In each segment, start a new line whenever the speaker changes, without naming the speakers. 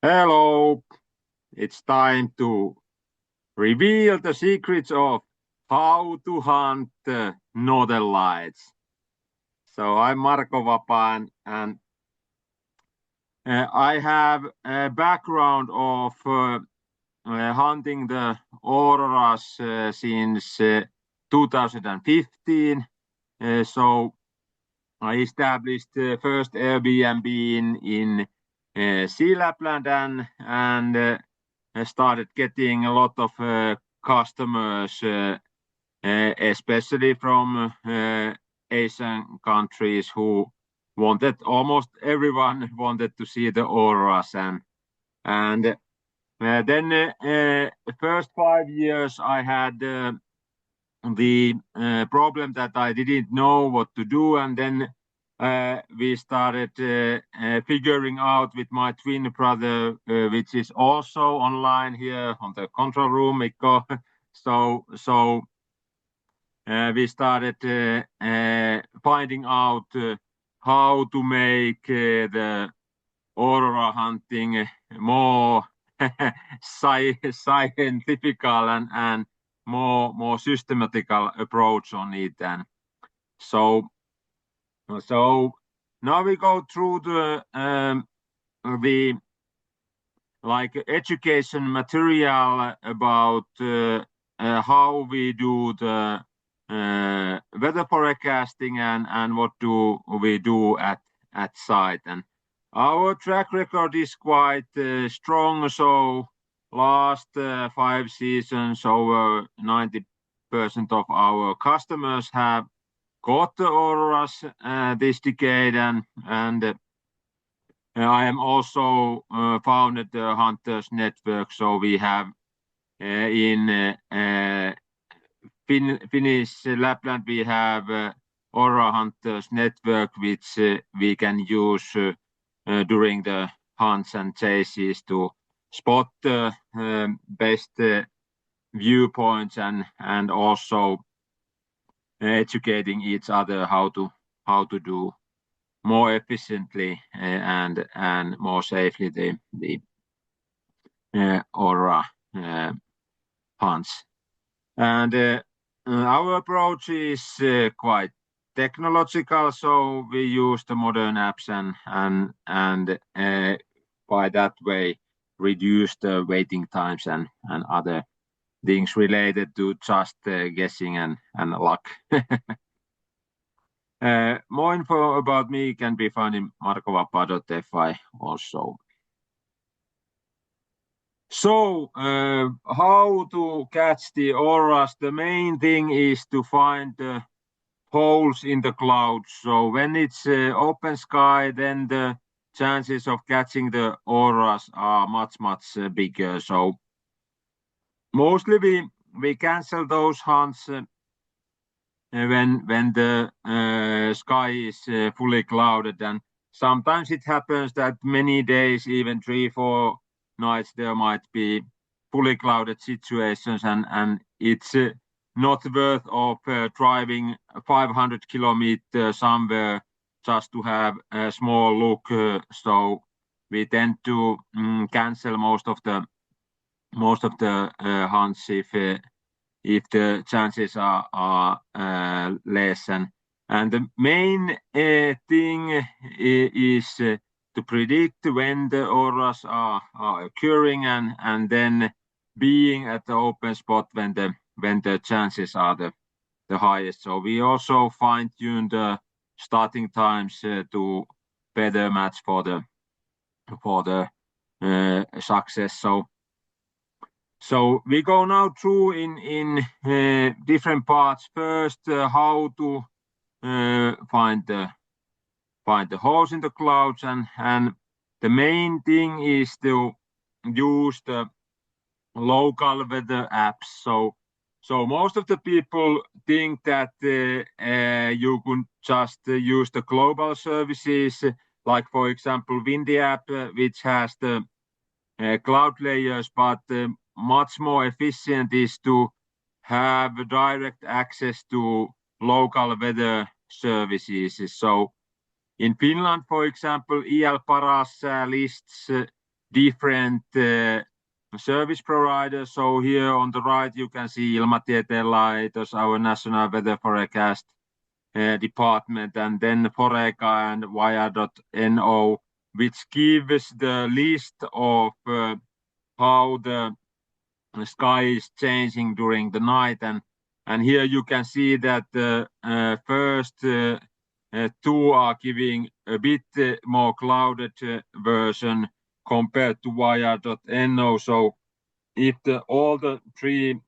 Hello, it's time to reveal the secrets of how to hunt northern lights. So I'm Marko Vapaan and I have a background of hunting the auroras since 2015. So I established the first Airbnb in Sea Lapland and I started getting a lot of customers, especially from Asian countries who almost everyone wanted to see the auroras. And then first 5 years I had the problem that I didn't know what to do, and then we started figuring out with my twin brother, which is also online here on the control room, Mikko. So we started finding out how to make the aurora hunting more scientifical and more systematical approach on it. And so now we go through the like education material about how we do the weather forecasting and what do we do at site. And our track record is quite strong. So last 5 seasons, over 90% of our customers have caught the auroras this decade, and I am also founded the Hunters Network. So we have in Finnish Lapland we have Aurora Hunters Network, which we can use during the hunts and chases to spot the best viewpoints and also educating each other how to do more efficiently and more safely the aurora hunts. And our approach is quite technological, so we use the modern apps and by that way reduce the waiting times and other things related to just guessing and luck. More info about me can be found in markovapa.fi also. So, how to catch the auroras? The main thing is to find the holes in the clouds. So when it's open sky, then the chances of catching the auroras are much bigger. So mostly we cancel those hunts when the sky is fully clouded, and sometimes it happens that many days, even 3-4 nights, there might be fully clouded situations, and it's not worth of driving 500 kilometers somewhere just to have a small look. So we tend to cancel most of the hunts if the chances are less. And the main thing is to predict when the auroras are occurring and then being at the open spot when the chances are the highest. So we also fine tune the starting times to better match for the success. So we go now through in different parts. First, how to find the holes in the clouds, and the main thing is to use the local weather apps. So most of the people think that you could just use the global services, like for example Windy app, which has the cloud layers, but much more efficient is to have direct access to local weather services. So in Finland, for example, EL Paras lists different service providers. So here on the right, you can see Ilmatieteen laitos, our national weather forecast department, and then Foreca and Wire.no, which gives the list of how the sky is changing during the night. And here you can see that the first two are giving a bit more clouded version compared to Wire.no. So if all the three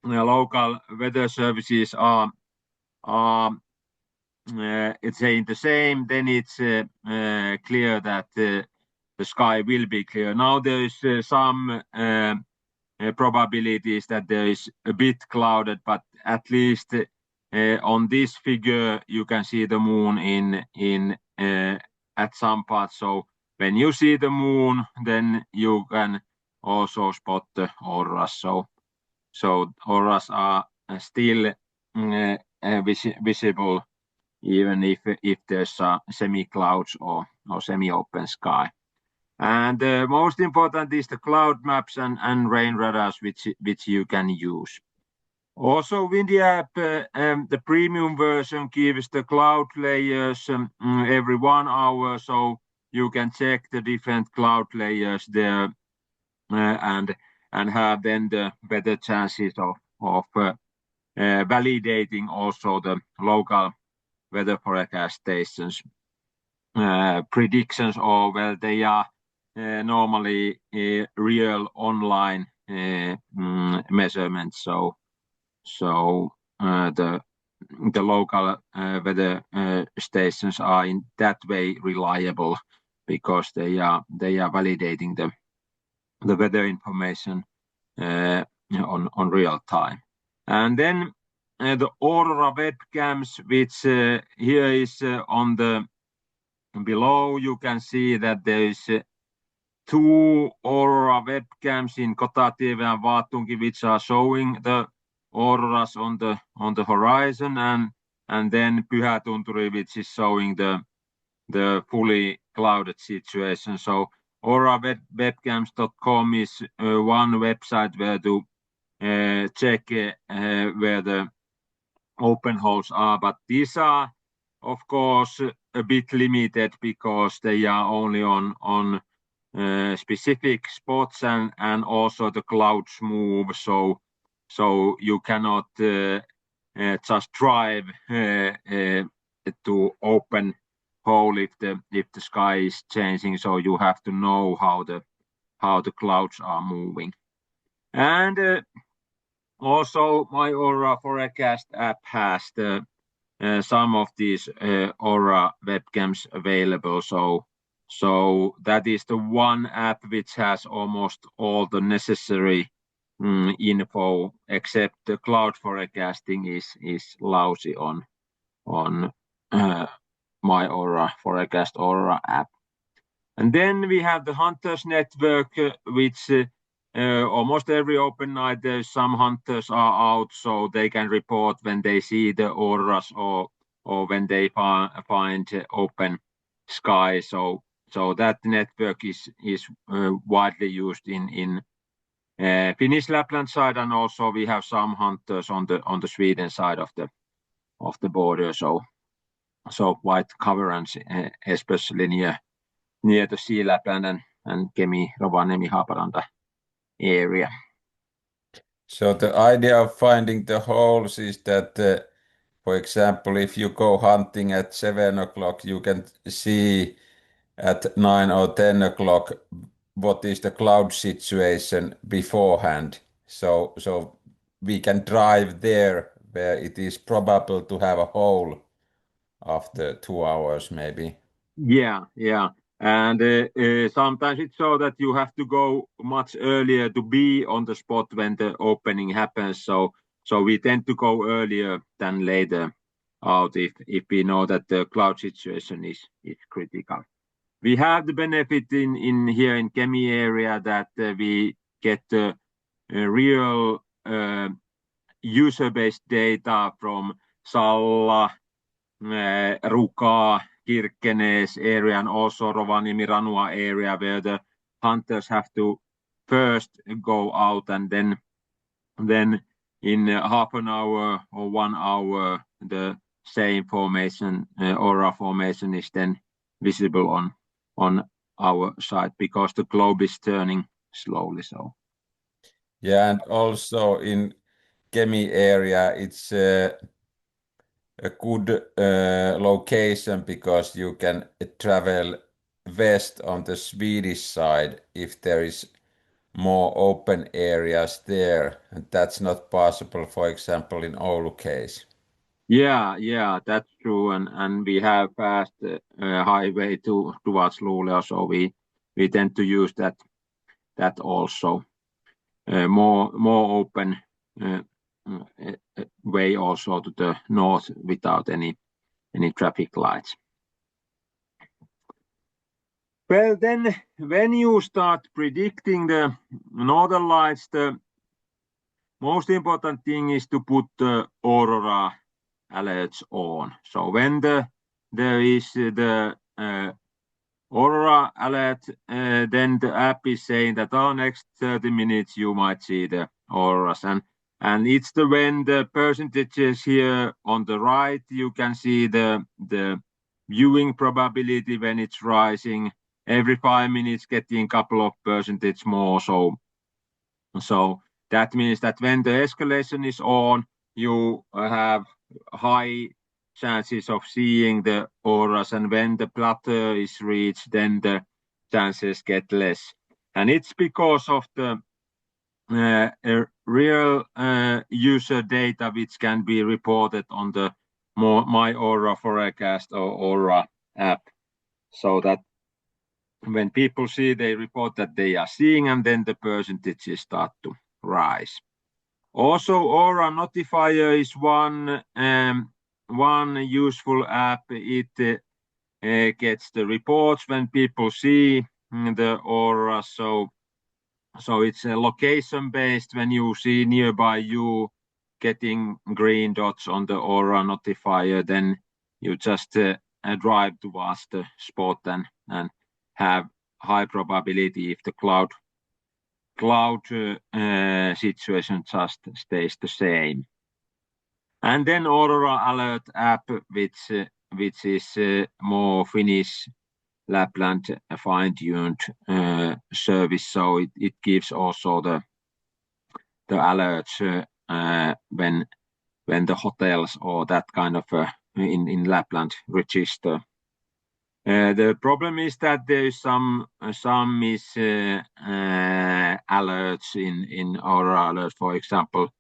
local weather services are it's saying the same, then it's clear that the sky will be clear. Now there is some probabilities that there is a bit clouded, but at least on this figure you can see the moon in at some parts. So when you see the moon, then you can also spot the auroras. So auroras are still visible even if there's semi-clouds or semi-open sky. And most important is the cloud maps and rain radars which you can use. Also, Windy app, the premium version gives the cloud layers every 1 hour, so you can check the different cloud layers there and have then the better chances of validating also the local weather forecast stations predictions, or well, they are normally real online measurements. So the local weather stations are in that way reliable because they are validating the weather information on real time. And then the Aurora webcams, which here is on the below, you can see that there is 2 Aurora webcams in Kotative and Vaatungi, which are showing the auroras on the horizon, and then Pyhätunturi, which is showing the fully clouded situation. So aurorawebcams.com is one website where to check where the open holes are, but these are of course a bit limited because they are only on specific spots, and also the clouds move, so you cannot just drive to open hole if the sky is changing. So you have to know how the clouds are moving. And also my Aurora forecast app has some of these Aurora webcams available. So that is the one app which has almost all the necessary info, except the cloud forecasting is lousy on my Aurora forecast Aurora app. And then we have the Hunters Network, which almost every open night there's some hunters are out, so they can report when they see the auroras or when they find open sky. So that network is widely used in Finnish Lapland side, and also we have some hunters on the Sweden side of the border. So wide coverage, especially near the Sea Lapland and Kemi, Rovaniemi, Haaparanta area.
So the idea of finding the holes is that, for example, if you go hunting at 7 o'clock, you can see at 9 or 10 o'clock what is the cloud situation beforehand. So we can drive there where it is probable to have a hole after 2 hours maybe.
Yeah. And sometimes it's so that you have to go much earlier to be on the spot when the opening happens. So we tend to go earlier than later out if we know that the cloud situation is critical. We have the benefit in here in Kemi area that we get real user-based data from Salla, Ruka, Kirkenes area, and also Rovaniemi Ranua area, where the hunters have to first go out, and then in half an hour or 1 hour, the same formation, aura formation, is then visible on our side because the globe is turning slowly. So
Yeah, and also in Kemi area, it's a good location because you can travel west on the Swedish side if there is more open areas there. And that's not possible, for example, in Oulu case.
yeah, that's true, and we have fast highway towards Luleå, so we tend to use that also. More open uh, way also to the north without any traffic lights. Well, then when you start predicting the northern lights, the most important thing is to put the aurora alerts on. So when there is the aurora alert, then the app is saying that next 30 minutes you might see the auroras, and it's when the percentages here on the right, you can see the viewing probability when it's rising every 5 minutes, getting a couple of percentage more. So that means that when the escalation is on, you have high chances of seeing the auroras, and when the plateau is reached, then the chances get less. And it's because of the real user data which can be reported on the My Aura Forecast or Aura app, so that when people see, they report that they are seeing, and then the percentages start to rise. Also, Aura Notifier is one useful app. It gets the reports when people see the aura. So it's location based. When you see nearby you getting green dots on the Aura Notifier, then you just drive towards the spot and have high probability if the cloud situation just stays the same. And then Aurora Alert app, which is more Finnish Lapland fine-tuned service. So it gives also the alerts when the hotels or that kind of in Lapland register. The problem is that there is some miss alerts in Aurora Alert. For example,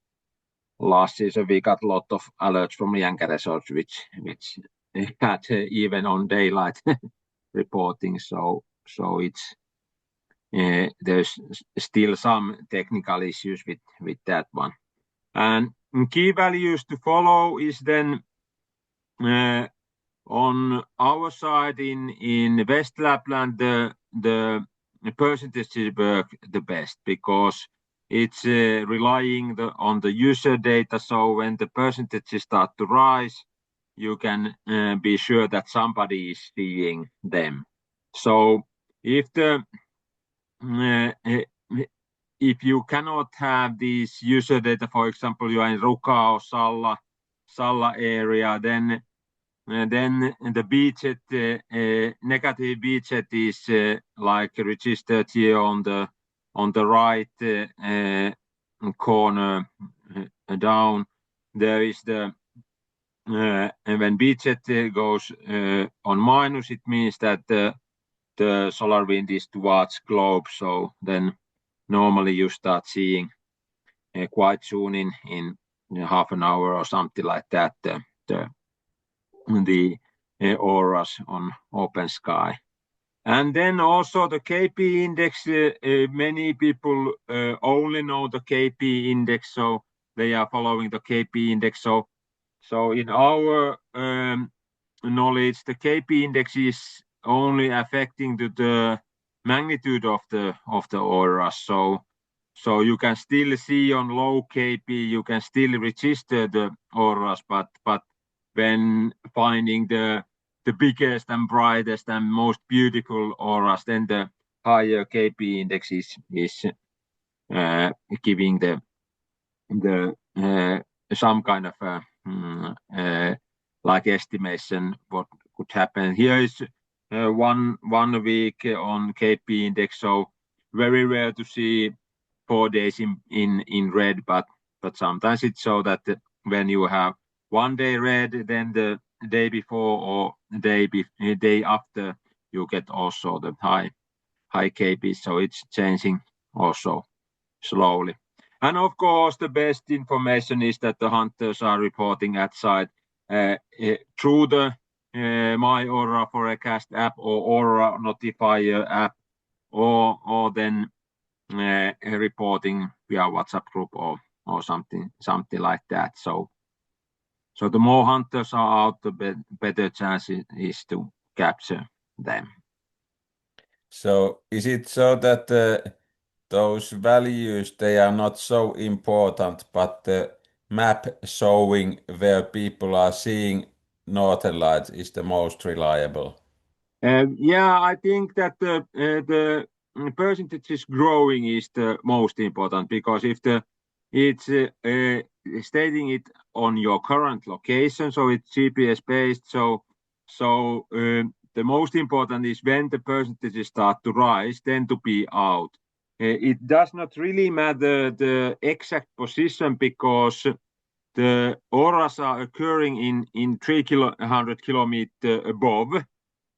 last season we got a lot of alerts from Yanka Resorts, which had even on daylight reporting. So it's there's still some technical issues with that one. And key values to follow is then on our side in West Lapland, the percentages work the best because it's relying on the user data. So when the percentages start to rise, you can be sure that somebody is seeing them. So if if you cannot have this user data, for example, you are in Ruka or Salla area, then the budget, negative budget is like registered here on the right corner down. There is the when budget goes on minus, it means that the solar wind is towards globe. So then normally you start seeing quite soon in half an hour or something like that the auroras on open sky. And then also the KP index, many people only know the KP index, so they are following the KP index. So in our knowledge, the KP index is only affecting the magnitude of the aura. So you can still see on low KP, you can still register the auroras, but when finding the biggest and brightest and most beautiful auroras, then the higher KP index is giving the some kind of like estimation what could happen. Here is one week on KP index, so very rare to see 4 days in red, but sometimes it's so that when you have one day red, then the day before or day after you get also the high KP, so it's changing also slowly. And of course, the best information is that the hunters are reporting at site through the My Aurora Forecast app or Aurora Notifier app, or then reporting via WhatsApp group or something like that. So the more hunters are out, the better chance is to capture them.
So is it so that those values, they are not so important, but the map showing where people are seeing northern lights is the most reliable?
Yeah, I think that the percentage is growing is the most important, because if it's stating it on your current location, so it's GPS based. So the most important is when the percentages start to rise, then to be out. It does not really matter the exact position, because the auroras are occurring in 300 kilometer above.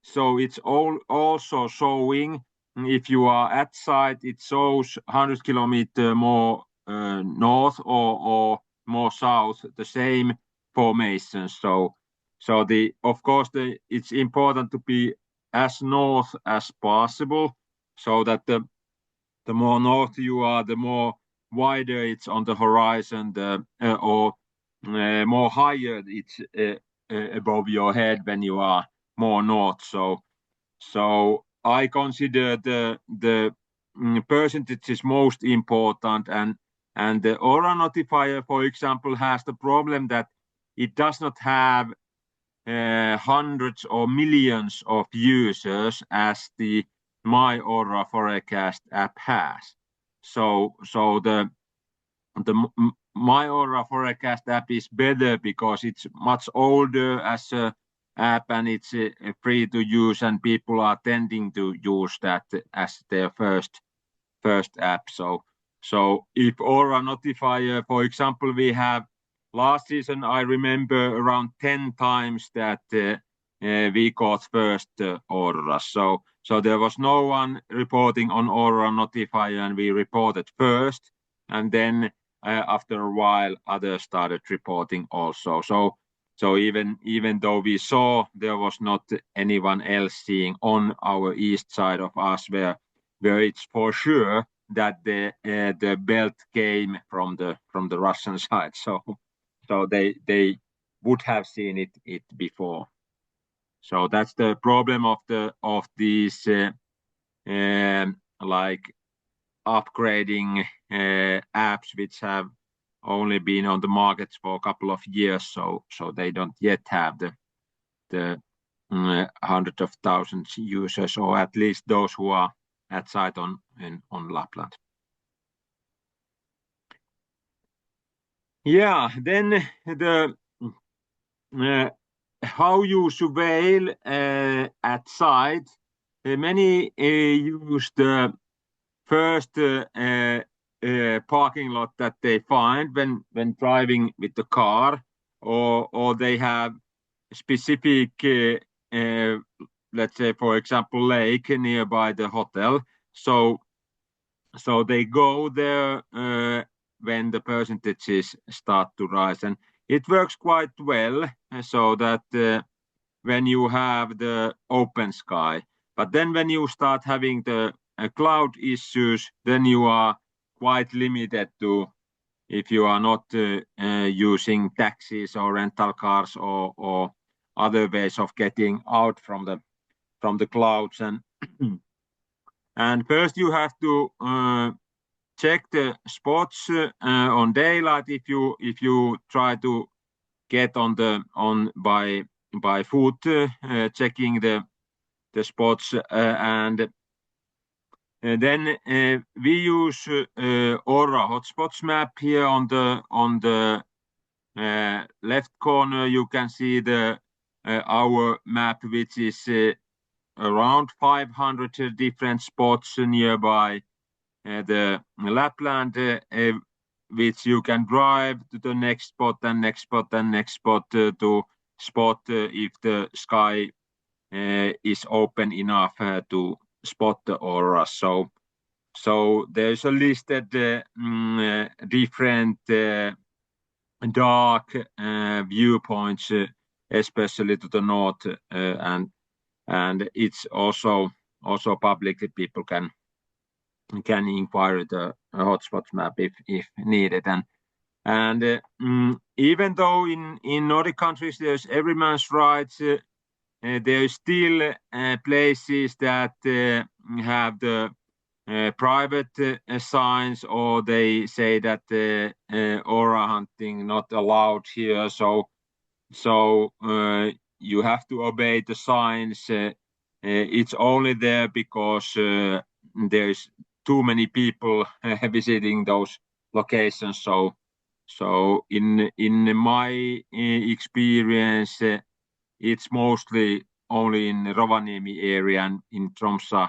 So it's also showing, if you are at site, it shows 100 kilometer more north or more south, the same formation. So of course it's important to be as north as possible, so that the more north you are, the more wider it's on the horizon, or more higher it's above your head when you are more north. So I consider the percentage is most important, and the Aura notifier, for example, has the problem that it does not have hundreds or millions of users as the My Aura Forecast app has. So the My Aura Forecast app is better because it's much older as a app, and it's free to use, and people are tending to use that as their first app. So if Aura Notifier, for example, we have last season, I remember around 10 times that we got first Aurora. So there was no one reporting on Aura Notifier, and we reported first, and then after a while, others started reporting also. So even though we saw there was not anyone else seeing on our east side of us, where it's for sure that the belt came from the Russian side. So they would have seen it before. So that's the problem of these like upgrading apps, which have only been on the market for a couple of years. So they don't yet have the hundreds of thousands users, or at least those who are at site on Lapland. Yeah, then the how you surveil at site. Many use the first parking lot that they find when driving with the car, or they have specific, let's say, for example, lake nearby the hotel. So they go there when the percentages start to rise, and it works quite well, so that when you have the open sky. But then when you start having the cloud issues, then you are quite limited to, if you are not using taxis or rental cars or other ways of getting out from the clouds. And first you have to check the spots on daylight, if you try to get on by foot, checking the spots, and Then we use Aura hotspots map here on the left corner. You can see the our map, which is around 500 different spots nearby the Lapland, which you can drive to the next spot and next spot and next spot to spot if the sky is open enough to spot the aura. So there's a listed different dark viewpoints, especially to the north, and it's also publicly people can inquire the hotspots map if needed. And even though in Nordic countries there's every man's rights, there are still places that have the private signs, or they say that aura hunting not allowed here. So you have to obey the signs. It's only there because there's too many people visiting those locations. So in my experience, it's mostly only in Rovaniemi area and in Tromsø,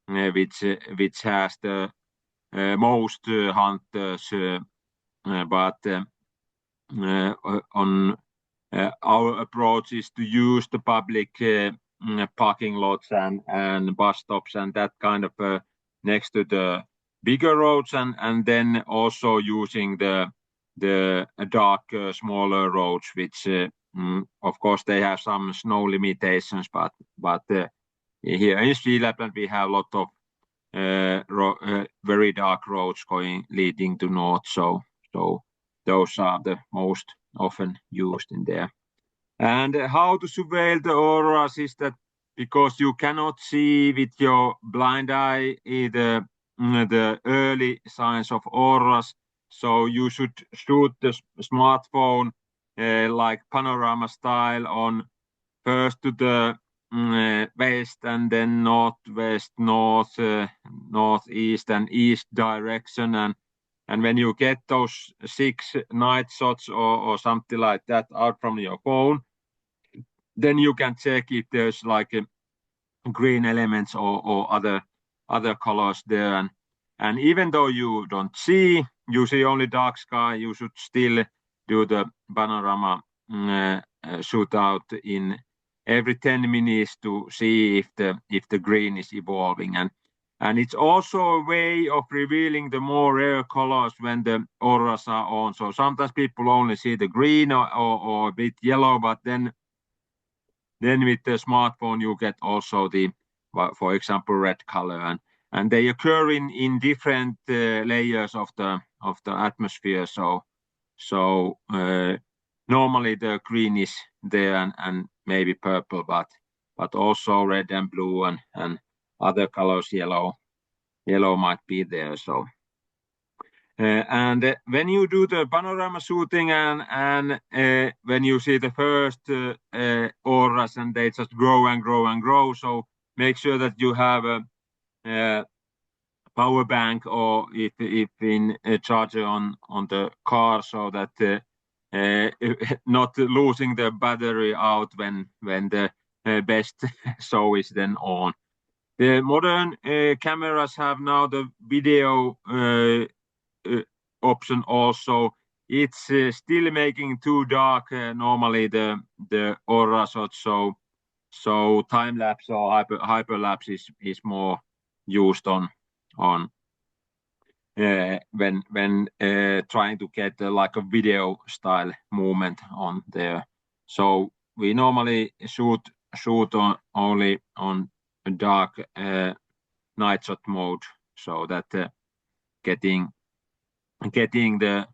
which has the most hunters. But on our approach is to use the public parking lots and bus stops and that kind of next to the bigger roads, and then also using the dark smaller roads, which of course they have some snow limitations, but here in Lapland we have a lot of very dark roads leading to north, so those are the most often used in there. And how to surveil the auroras is that because you cannot see with your blind eye either the early signs of auroras, so you should shoot the smartphone like panorama style on first to the west and then northwest, northeast and east direction, and when you get those 6 night shots or something like that out from your phone, then you can check if there's like green elements or other colors there. And even though you don't see, you see only dark sky, you should still do the panorama shootout in every 10 minutes to see if the green is evolving. And it's also a way of revealing the more rare colors when the auroras are on. So sometimes people only see the green or a bit yellow, but then with the smartphone you get also the, for example, red color, and they occur in different layers of the atmosphere. So normally the green is there and maybe purple, but also red and blue and other colors, yellow might be there. So and when you do the panorama shooting and when you see the first auras and they just grow and grow and grow, so make sure that you have a power bank, or if in a charger on the car, so that not losing the battery out when the best show is then on. The modern cameras have now the video option also. It's still making too dark normally the aura shots, so time lapse or hyperlapse is more used on when trying to get like a video style movement on there. So we normally shoot only on dark night shot mode, so that getting the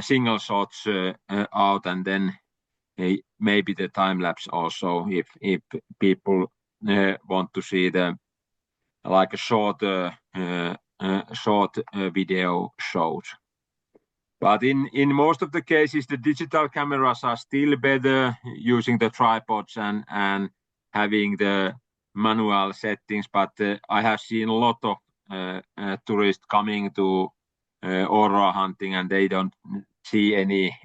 single shots out, and then maybe the time lapse also if people want to see the like a short video shows. But in most of the cases, the digital cameras are still better using the tripods and having the manual settings. But I have seen a lot of tourists coming to aurora hunting, and they don't see any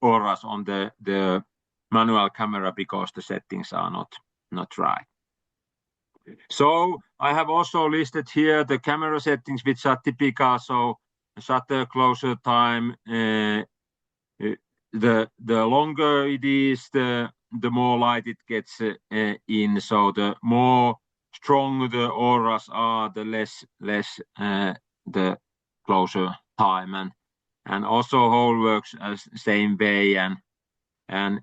auroras on the manual camera because the settings are not right. So I have also listed here the camera settings which are typical. So shutter closure time, the longer it is, the more light it gets in. So the more strong the auroras are, the less the closure time, and also whole works as same way, and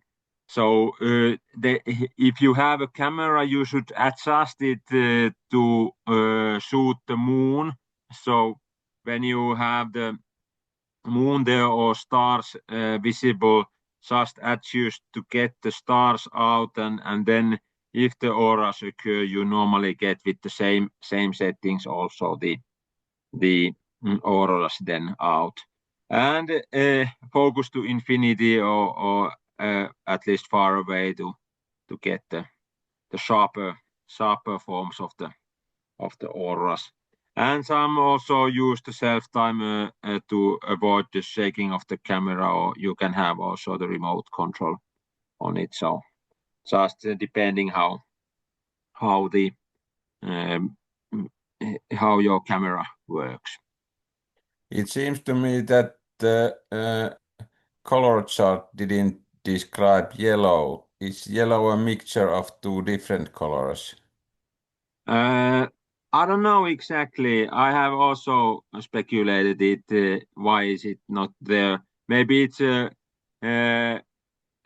so if you have a camera, you should adjust it to shoot the moon. So when you have the moon there or stars visible, just adjust to get the stars out, and then if the auroras occur, you normally get with the same settings also the auroras then out. And focus to infinity or at least far away to get the sharper forms of the auroras. And some also use the self timer to avoid the shaking of the camera, or you can have also the remote control on it. So just depending how the um, how your camera works.
It seems to me that the color chart didn't describe yellow. Is yellow a mixture of two different colors?
I don't know exactly. I have also speculated it. Why is it not there? Maybe it's uh,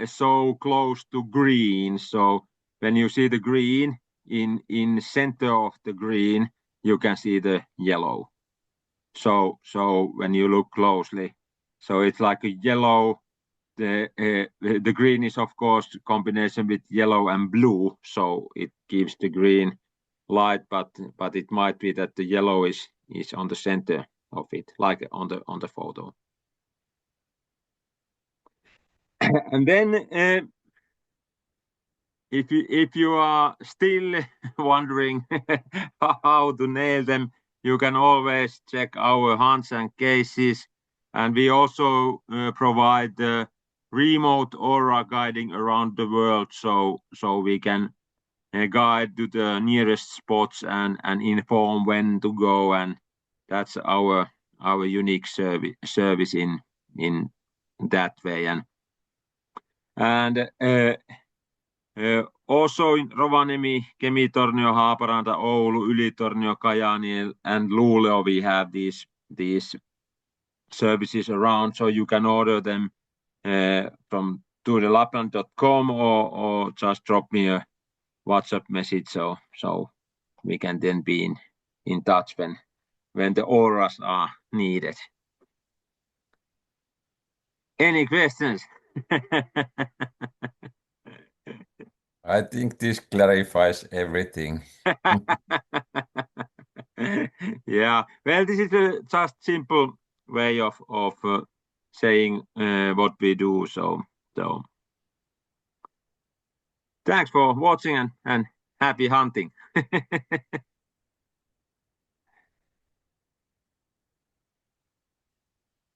so close to green. So when you see the green in center of the green, you can see the yellow. So when you look closely, so it's like a yellow. The green is of course combination with yellow and blue, so it gives the green light, but it might be that the yellow is on the center of it, like on the photo. And then if you are still wondering how to nail them, you can always check our hunts and cases, and we also provide the remote aura guiding around the world, so we can guide to the nearest spots and inform when to go, and that's our unique service in that way. And also in Rovaniemi, Kemi-Tornio, Haaparanta, Oulu, Ylitornio, Kajaani, and Luleå, we have these services around, so you can order them from tuurilapland.com or just drop me a WhatsApp message, so we can then be in touch when the auras are needed. Any questions?
I think this clarifies everything.
Yeah, well, this is a just simple way of saying what we do. So thanks for watching and happy hunting.